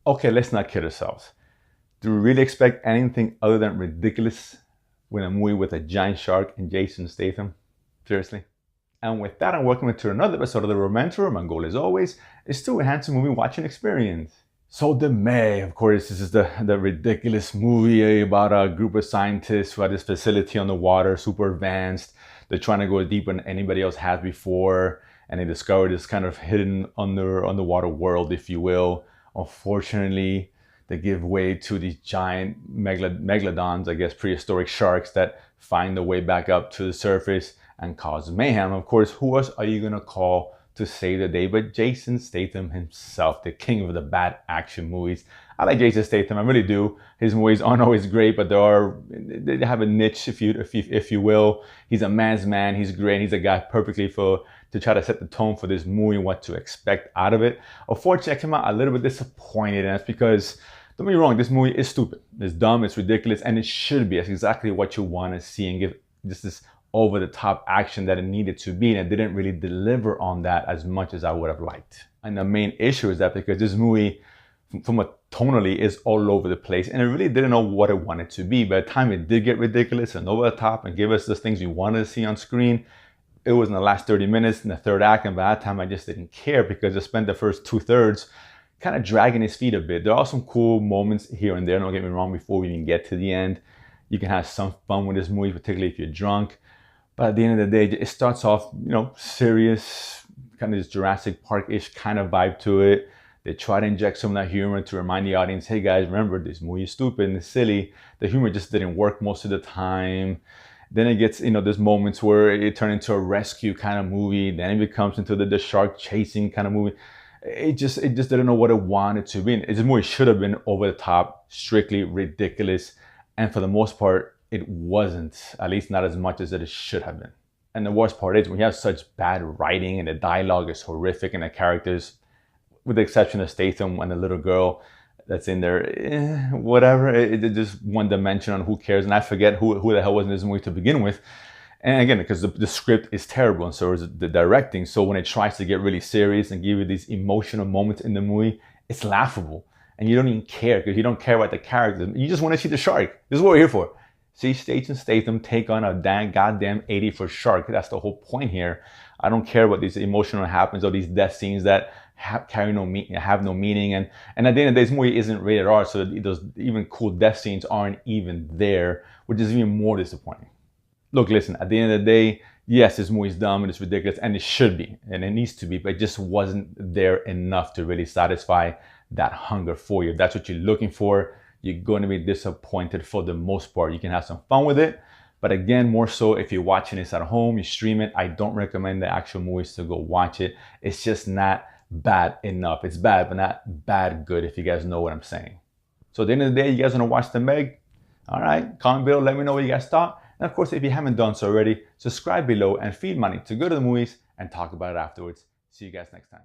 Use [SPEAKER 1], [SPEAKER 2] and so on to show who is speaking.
[SPEAKER 1] Okay, let's not kid ourselves. Do we really expect anything other than ridiculous when a movie with a giant shark and Jason Statham? Seriously? And with that, I'm welcome to another episode of The Romancer. My goal, as always, is to enhance a movie watching experience. So The Meg, of course, this is the ridiculous movie about a group of scientists who had this facility on the water, super advanced. They're trying to go deeper than anybody else has before, and they discovered this kind of hidden underwater world, if you will. Unfortunately, they give way to these giant megalodons, I guess prehistoric sharks that find their way back up to the surface and cause mayhem. Of course, who else are you gonna call to save the day but Jason Statham himself, the king of the bad action movies? I like Jason Statham, I really do. His movies aren't always great, but they have a niche, if you will. He's a man's man. He's great. He's a guy perfectly to try to set the tone for this movie, what to expect out of it. Unfortunately, I came out a little bit disappointed, and that's because, don't get me wrong, this movie is stupid. It's dumb, it's ridiculous, and it should be. It's exactly what you want to see and give just this over-the-top action that it needed to be, and it didn't really deliver on that as much as I would have liked. And the main issue is that because this movie, from a tonally, is all over the place, and it really didn't know what it wanted to be. By the time it did get ridiculous and over the top and give us the things we wanted to see on screen, it was in the last 30 minutes in the third act, and by that time I just didn't care because I spent the first 2/3 kind of dragging his feet a bit. There are some cool moments here and there, don't get me wrong, before we even get to the end. You can have some fun with this movie, particularly if you're drunk. But at the end of the day, it starts off, serious, kind of this Jurassic Park-ish kind of vibe to it. They try to inject some of that humor to remind the audience, hey guys, remember, this movie is stupid and it's silly. The humor just didn't work most of the time. Then it gets, there's moments where it turned into a rescue kind of movie. Then it becomes into the shark chasing kind of movie. It just didn't know what it wanted to be. This movie should have been over the top, strictly ridiculous. And for the most part, it wasn't, at least not as much as it should have been. And the worst part is when you have such bad writing and the dialogue is horrific and the characters, with the exception of Statham and the little girl that's in there, whatever, it's just one dimension on who cares. And I forget who the hell was in this movie to begin with. And again, because the script is terrible and so is the directing. So when it tries to get really serious and give you these emotional moments in the movie, it's laughable. And you don't even care because you don't care about the characters. You just want to see the shark. This is what we're here for. See Jason Statham take on a goddamn 80-foot shark. That's the whole point here. I don't care about these emotional happenings or these death scenes that have no meaning. And at the end of the day, this movie isn't rated R, so those even cool death scenes aren't even there, which is even more disappointing. Look, listen, at the end of the day, yes, this movie's dumb and it's ridiculous, and it should be, and it needs to be, but it just wasn't there enough to really satisfy that hunger for you. If that's what you're looking for, you're going to be disappointed for the most part. You can have some fun with it, but again, more so if you're watching this at home, you stream it, I don't recommend the actual movies to go watch it. It's just not bad enough. It's bad, but not bad good, if you guys know what I'm saying. So at the end of the day, you guys want to watch The Meg? All right, comment below, let me know what you guys thought. And of course, if you haven't done so already, subscribe below and feed money to go to the movies and talk about it afterwards. See you guys next time.